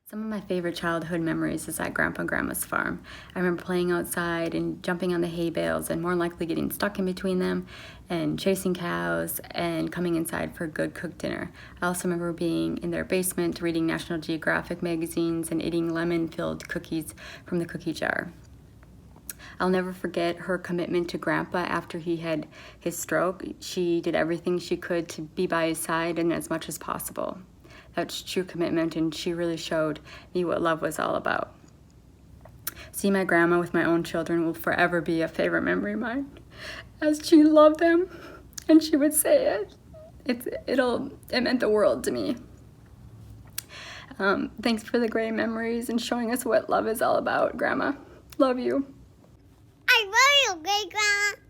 Some of my favorite childhood memories is at Grandpa and Grandma's farm. I remember playing outside and jumping on the hay bales and more likely getting stuck in between them and chasing cows and coming inside for a good cooked dinner. I also remember being in their basement reading National Geographic magazines and eating lemon-filled cookies from the cookie jar. I'll never forget her commitment to Grandpa after he had his stroke. She did everything she could to be by his side and as much as possible. That's true commitment, and she really showed me what love was all about. Seeing my grandma with my own children will forever be a favorite memory of mine, as she loved them, and she would say it. It meant the world to me. Thanks for the great memories and showing us what love is all about, Grandma. Love you. I love you, great grandma.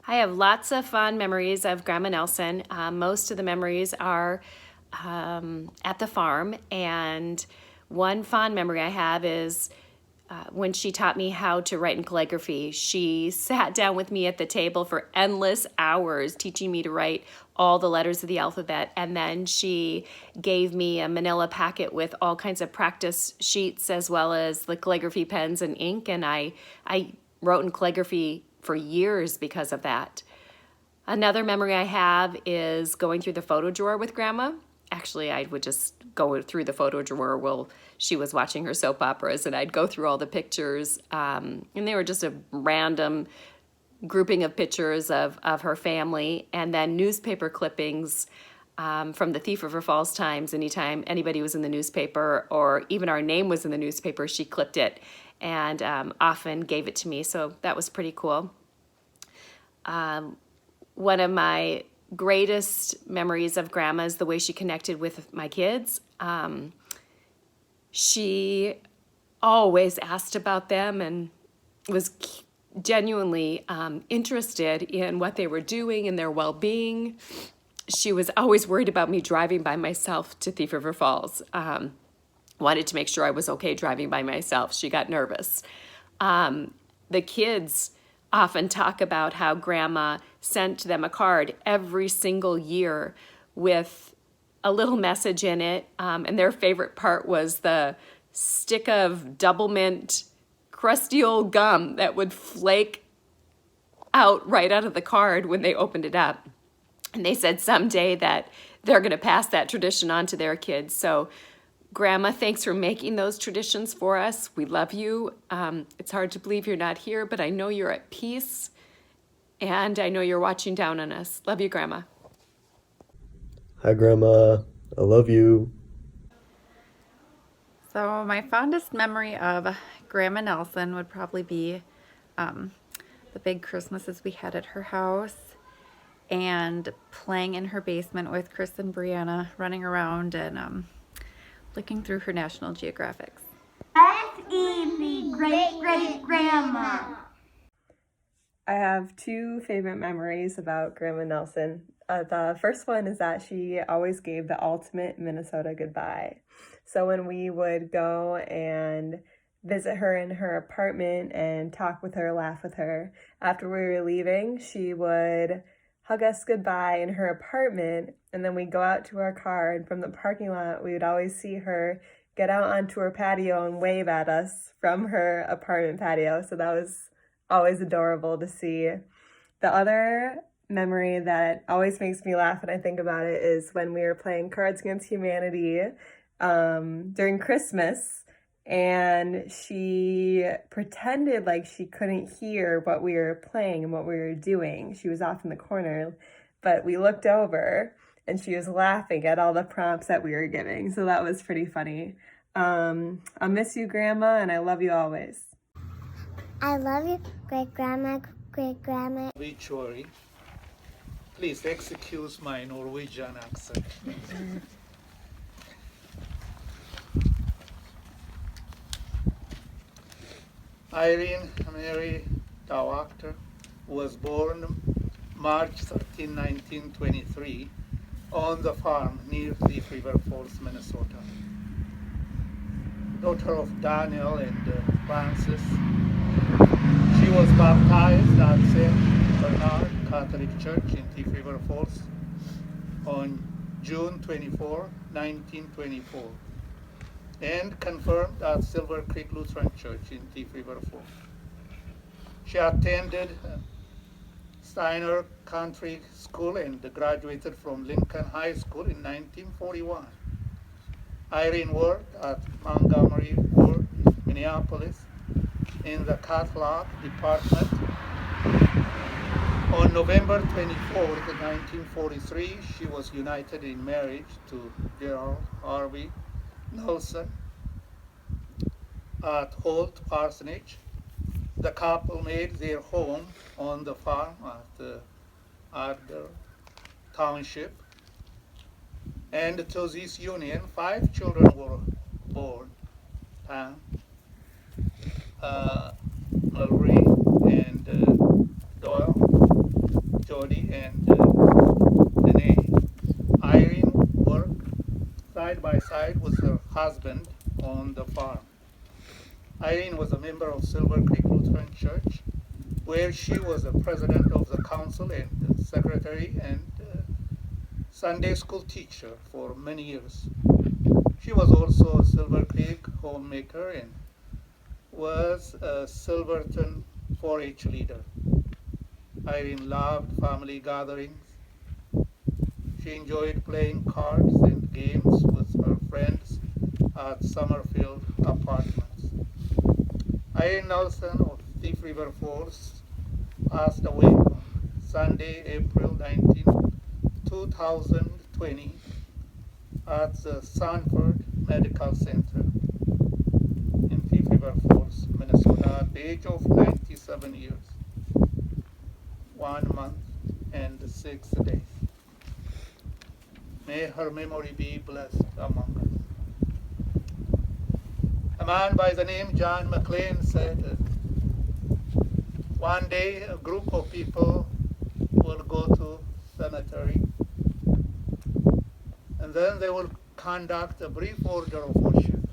I have lots of fond memories of Grandma Nelson. Most of the memories are at the farm, and one fond memory I have is when she taught me how to write in calligraphy. She sat down with me at the table for endless hours teaching me to write all the letters of the alphabet, and then she gave me a manila packet with all kinds of practice sheets as well as the calligraphy pens and ink, and I wrote in calligraphy for years because of that. Another memory I have is going through the photo drawer with Grandma. Actually, I would just go through the photo drawer while she was watching her soap operas, and I'd go through all the pictures, and they were just a random grouping of pictures of her family, and then newspaper clippings from the Thief River Falls Times. Anytime anybody was in the newspaper or even our name was in the newspaper, she clipped it and often gave it to me, so that was pretty cool. One of my greatest memories of Grandma is the way she connected with my kids. She always asked about them and was genuinely interested in what they were doing and their well-being. She was always worried about me driving by myself to Thief River Falls. Wanted to make sure I was okay driving by myself. She got nervous. The kids often talk about how Grandma sent them a card every single year with a little message in it, and their favorite part was the stick of double mint crusty old gum that would flake out right out of the card when they opened it up. And they said someday that they're going to pass that tradition on to their kids. So Grandma, thanks for making those traditions for us. We love you. It's hard to believe you're not here, but I know you're at peace, and I know you're watching down on us. Love you, Grandma. Hi, Grandma. I love you. So my fondest memory of Grandma Nelson would probably be the big Christmases we had at her house and playing in her basement with Chris and Brianna, running around and looking through her National Geographics. That's Evie, great-great-grandma. I have two favorite memories about Grandma Nelson. The first one is that she always gave the ultimate Minnesota goodbye. So when we would go and visit her in her apartment and talk with her, laugh with her, after we were leaving, she would hug us goodbye in her apartment, and then we'd go out to our car, and from the parking lot, we would always see her get out onto her patio and wave at us from her apartment patio. So that was always adorable to see. The other memory that always makes me laugh when I think about it is when we were playing Cards Against Humanity during Christmas, and she pretended like she couldn't hear what we were playing and what we were doing. She was off in the corner, but we looked over and she was laughing at all the prompts that we were giving. So that was pretty funny. I miss you, Grandma, and I love you always. I love you, great-grandma, great-grandma. Obituary. Please excuse my Norwegian accent. Irene Mary Dawacter was born March 13, 1923 on the farm near Thief River Falls, Minnesota. Daughter of Daniel and Francis. She was baptized at St. Bernard Catholic Church in Thief River Falls on June 24, 1924, and confirmed at Silver Creek Lutheran Church in Thief River Falls. She attended Steiner Country School and graduated from Lincoln High School in 1941. Irene worked at Montgomery Ward in Minneapolis in the catalog department. On November 24, 1943, she was united in marriage to Gerald Harvey Nelson at Holt Parsonage. The couple made their home on the farm at Ardor Township, and to this union 5 children were born: Pam, Mallory, and Doyle, Jody, and Renee. Irene worked side by side with her husband on the farm. Irene was a member of Silver Creek Lutheran Church, where she was a president of the council and secretary and Sunday school teacher for many years. She was also a Silver Creek homemaker and was a Silverton 4-H leader. Irene loved family gatherings. She enjoyed playing cards and games with her friends at Summerfield Apartments. Irene Nelson of Thief River Falls passed away on Sunday, April 19, 2020 at the Sanford Medical Center in Thief River Falls, Minnesota, at the age of 97 years, 1 month and 6 days. May her memory be blessed among us. A man by the name John McLean said, one day a group of people will go to cemetery, and then they will conduct a brief order of worship,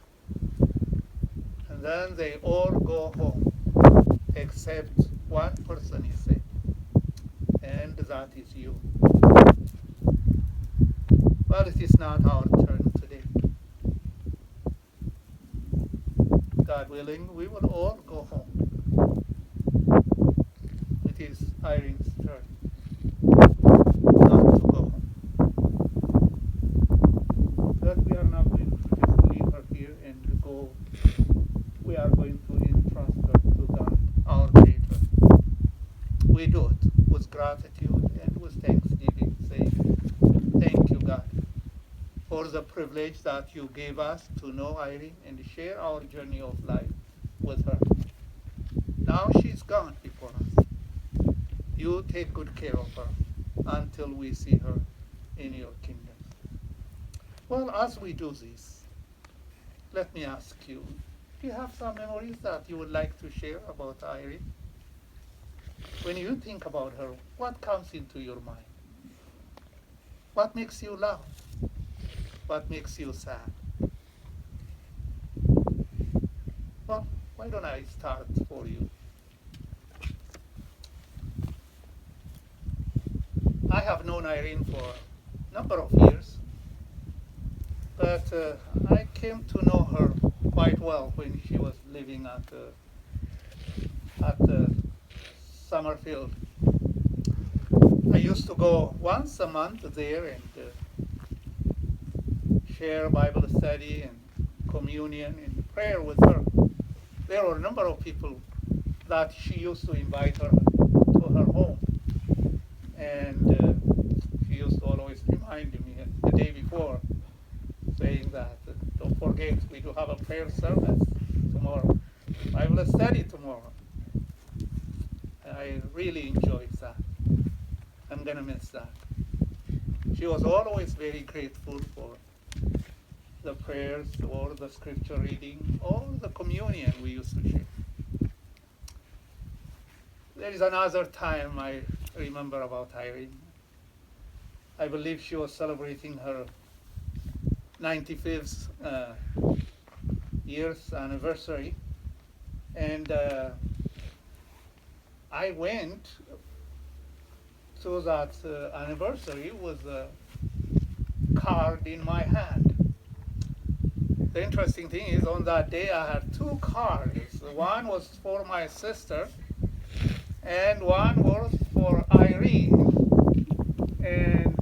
and then they all go home except one person, he said, and that is you. Well, it is not our turn today. God willing, we will all go home. It is Irene's turn not to go home. But we are not going to just leave her here and go. We are going to entrust her to God, our Creator. We do it with gratitude and with thanksgiving, saying, thank you, God, for the privilege that you gave us to know Irene and share our journey of life with her. Now she's gone before us. You take good care of her until we see her in your kingdom. Well, as we do this, let me ask you, do you have some memories that you would like to share about Irene? When you think about her, what comes into your mind? What makes you laugh? What makes you sad? Well, why don't I start for you? I have known Irene for a number of years, but I came to know her quite well when she was living at Summerfield. I used to go once a month there and share Bible study and communion and prayer with her. There were a number of people that she used to invite her to her home. And she used to always remind me the day before, saying that, don't forget, we do have a prayer service tomorrow, Bible study tomorrow. And I really enjoyed that. I'm going to miss that. She was always very grateful for the prayers or the scripture reading or the communion we used to share. There is another time I remember about Irene. I believe she was celebrating her 95th year's anniversary, and I went to that anniversary with a card in my hand. the interesting thing is on that day I had two cards. One was for my sister and one was for Irene. And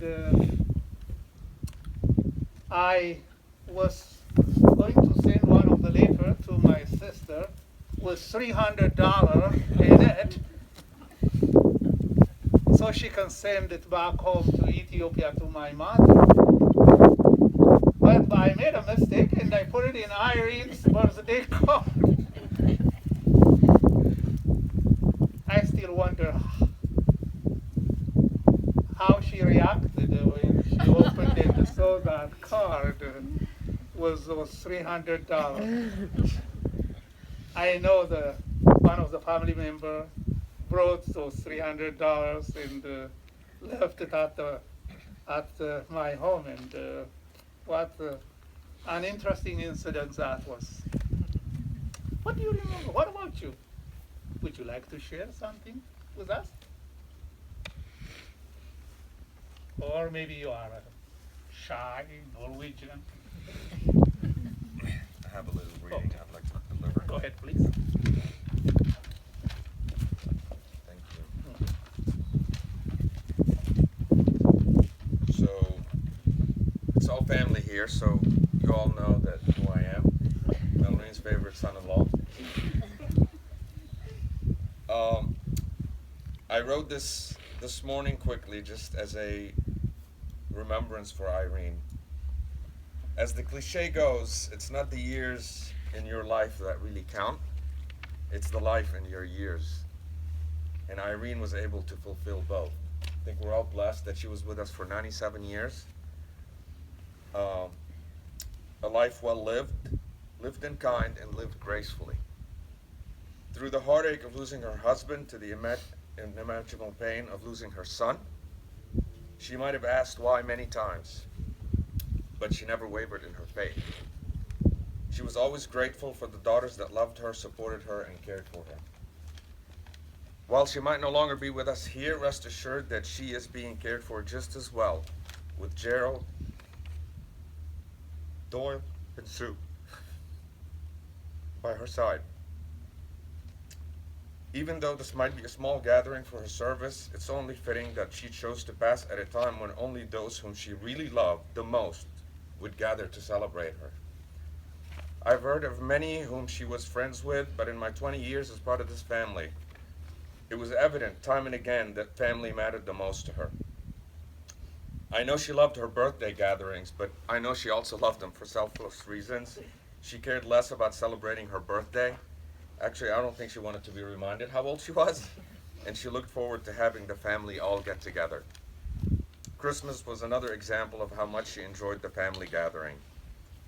I was going to send one of the letter to my sister with $300 in it so she can send it back home to Ethiopia to my mother. But I made a mistake and I put it in Irene's birthday card. I still wonder how she reacted when she opened it and saw that card was $300. I know one of the family member brought those $300 and left it at my home. And what an interesting incident that was. What do you remember? What about you? Would you like to share something with us? Or maybe you are a shy Norwegian. I have a little reading I'd like to deliver. Go ahead, please. Thank you. So, it's all family here, so you all know that who I am. Irene's favorite son-in-law. I wrote this morning quickly just as a remembrance for Irene. As the cliche goes, it's not the years in your life that really count, it's the life in your years. And Irene was able to fulfill both. I think we're all blessed that she was with us for 97 years. A life well lived, lived in kind, and lived gracefully. Through the heartache of losing her husband to the unimaginable pain of losing her son, she might have asked why many times, but she never wavered in her faith. She was always grateful for the daughters that loved her, supported her, and cared for her. While she might no longer be with us here, rest assured that she is being cared for just as well with Gerald, Doyle, and Sue by her side. Even though this might be a small gathering for her service, it's only fitting that she chose to pass at a time when only those whom she really loved the most would gather to celebrate her. I've heard of many whom she was friends with, but in my 20 years as part of this family, it was evident time and again that family mattered the most to her. I know she loved her birthday gatherings, but I know she also loved them for selfless reasons. She cared less about celebrating her birthday. Actually, I don't think she wanted to be reminded how old she was, and she looked forward to having the family all get together. Christmas was another example of how much she enjoyed the family gathering,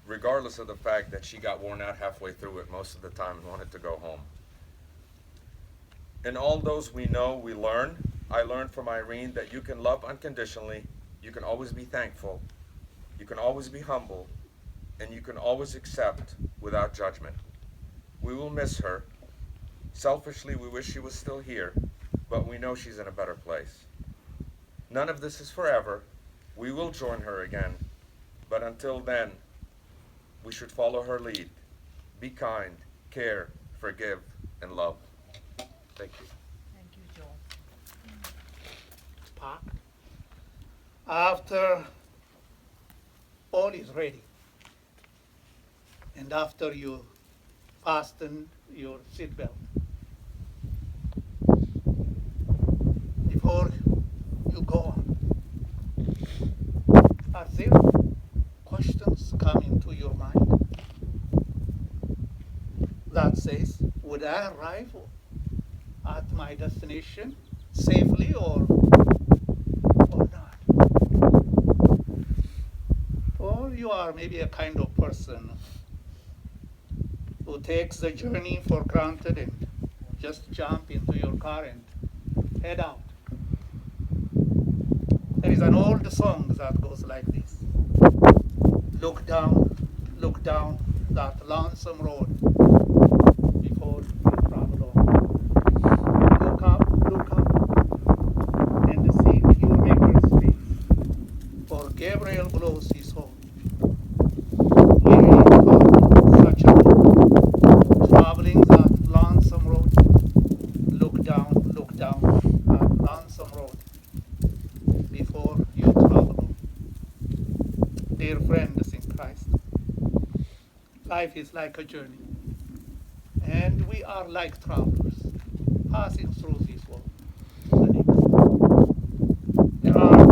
regardless of the fact that she got worn out halfway through it most of the time and wanted to go home. In all those we know, we learn. I learned from Irene that you can love unconditionally, you can always be thankful, you can always be humble, and you can always accept without judgment. We will miss her. Selfishly, we wish she was still here, but we know she's in a better place. None of this is forever. We will join her again, but until then, we should follow her lead. Be kind, care, forgive, and love. Thank you. Thank you, Joel. Park. After all is ready, and after you fasten your seatbelt, before you go on, are there questions coming to your mind that says, would I arrive at my destination safely or not? Or you are maybe a kind of person who takes the journey for granted and just jump into your car and head out. There is an old song that goes like this. Look down that lonesome road before you travel on. Look up, and seek your maker's face, for Gabriel blows his horn. Hear him call life is like a journey. And we are like travelers passing through this world to the next. There are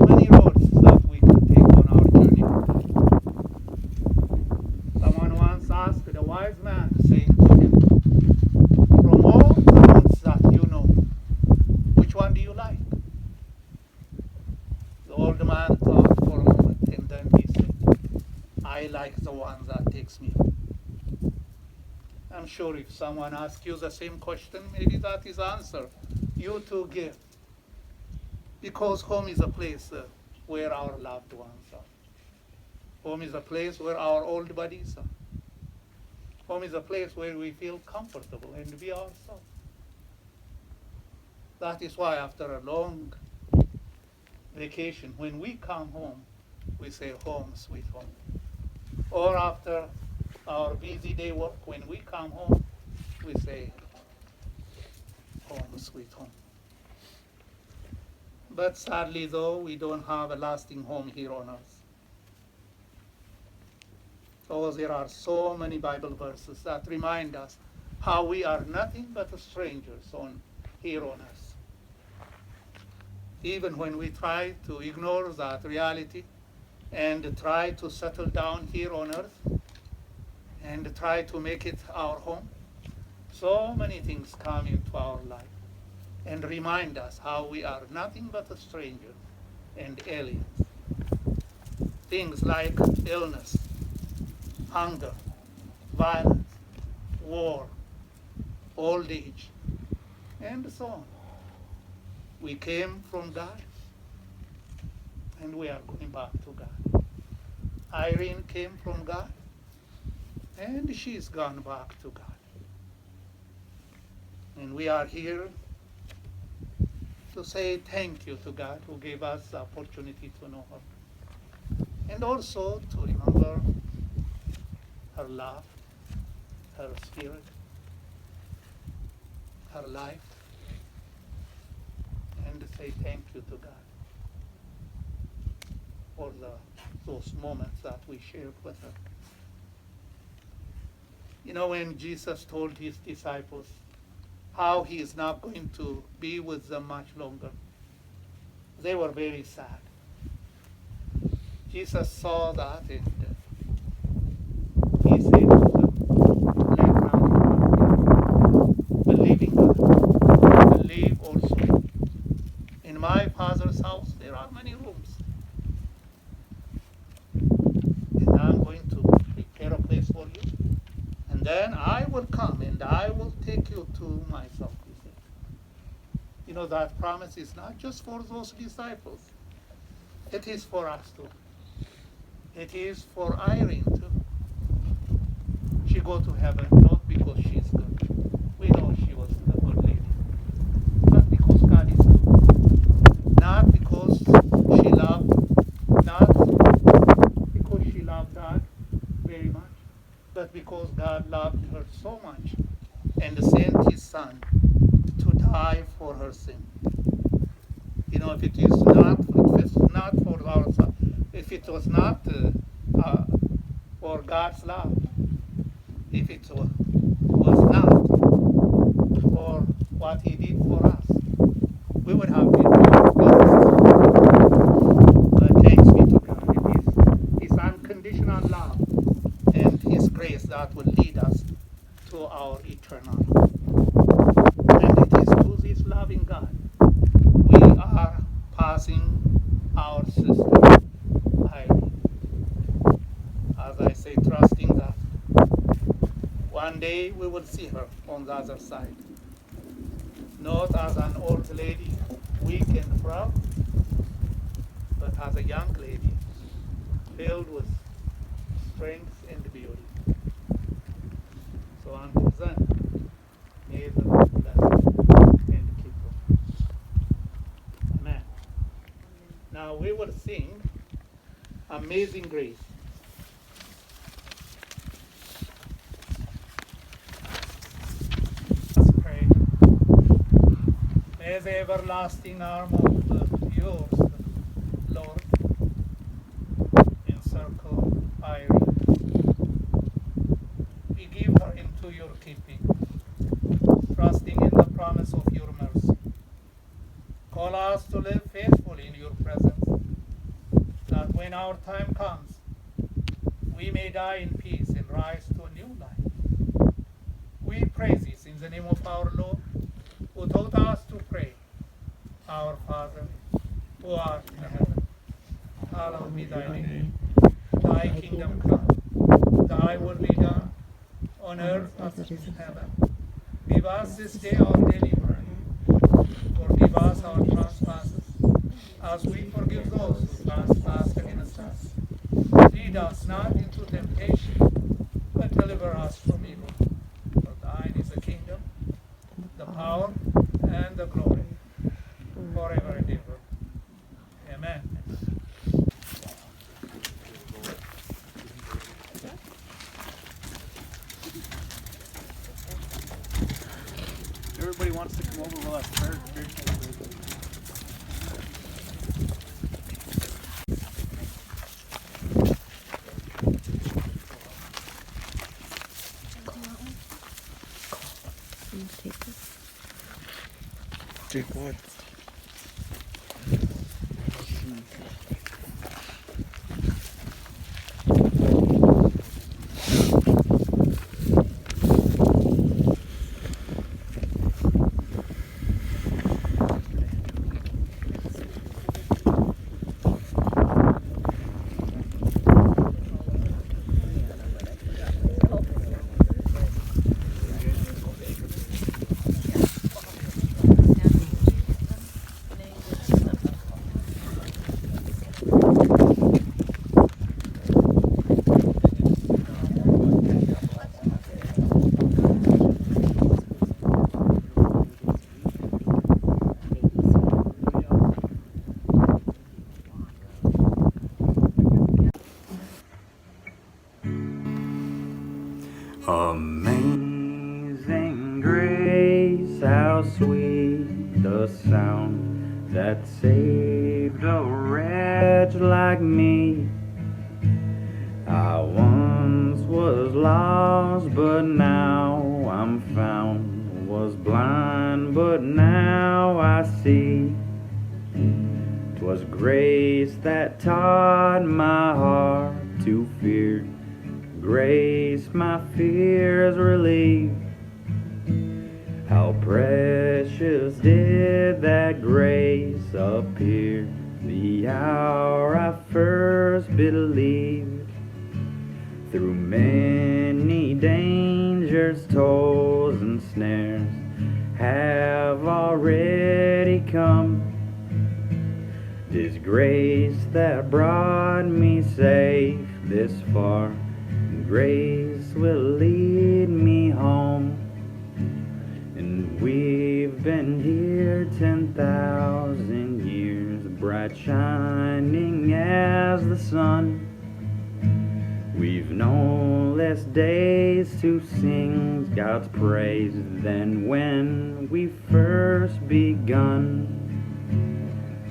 many roads that we can take on our journey. Someone once asked a wise man, saying to him, from all the roads that you know, which one do you like? The old man thought for a moment, and then he said, I like the one that takes me home. I'm sure if someone asks you the same question, maybe that is the answer you too give. Because home is a place where our loved ones are. Home is a place where our old buddies are. Home is a place where we feel comfortable and be ourselves. That is why after a long vacation, when we come home, we say home, sweet home. Or after our busy day work, when we come home, we say home, sweet home. But sadly though, we don't have a lasting home here on earth. So there are so many Bible verses that remind us how we are nothing but strangers here on earth. Even when we try to ignore that reality and try to settle down here on earth and try to make it our home, so many things come into our life and remind us how we are nothing but strangers and aliens. Things like illness, hunger, violence, war, old age, and so on. We came from God, and we are going back to God. Irene came from God, and she's gone back to God. And we are here to say thank you to God who gave us the opportunity to know her. And also to remember her love, her spirit, her life, and to say thank you to God for those moments that we shared with her. You know, when Jesus told his disciples how he is not going to be with them much longer, they were very sad. Jesus saw that and he said to them, let not your believe in God, believe also. In my Father's house there are many rooms, and I'm going to prepare a place for you. And then I will come and I will take you to myself, he said. You know, that promise is not just for those disciples. It is for us too. It is for Irene too. She go to heaven not because she's good. We know she was a good lady. But because God is good. Not because she loved, not because she loved God very much, but because God loved her so much and sent his son to die for her sin. You know, if it was not for our son, if it was not for God's love, if it was not for what he did for us, we would have been lost. But thanks be to God, it is his unconditional love and his grace that will lead us to our eternal home. And it is to this loving God we are passing our sister Irene. As I say, trusting that one day we will see her on the other side. Not as an old lady, weak and proud, but as a young lady filled with strength and beauty. So until then, may the Lord bless and keep her. Amen. Now we will sing Amazing Grace. Let's pray. May the everlasting arm of yours, Lord, encircle Irene to your keeping, trusting in the promise of your mercy. Call us to live faithfully in your presence, that when our time comes, we may die in peace and rise to a new life. We praise this in the name of our Lord, who taught us to pray, Our Father, who art in heaven, hallowed be thy name. Thy kingdom come, thy will be done, on earth as it is in heaven. Give us this day our daily bread. Forgive us our trespasses, as we forgive those who trespass against us. Lead us not into temptation, but deliver us from evil. For thine is the kingdom, the power, and the glory, forever and ever. Amen. Everybody wants to come over, we'll have prayer. Take what? Amazing grace, how sweet the sound that saved a wretch like me. I once was lost, but now I'm found. Was blind, but now I see. 'Twas grace that taught my heart to fear. Grace my fears relieved. How precious did that grace appear the hour I first believed. Through many dangers, toils, and snares have already come. 'Tis grace that brought me safe this far. Grace will lead me home. And we've been here 10,000 years, bright shining as the sun. We've no less days to sing God's praise than when we first begun.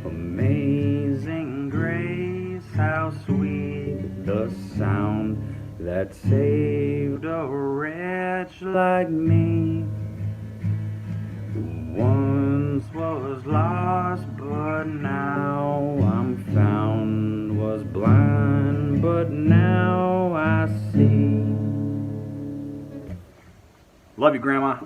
Amazing grace, how sweet the sound that saved a wretch like me, who once was lost, but now I'm found. Was blind, but now I see. Love you, Grandma.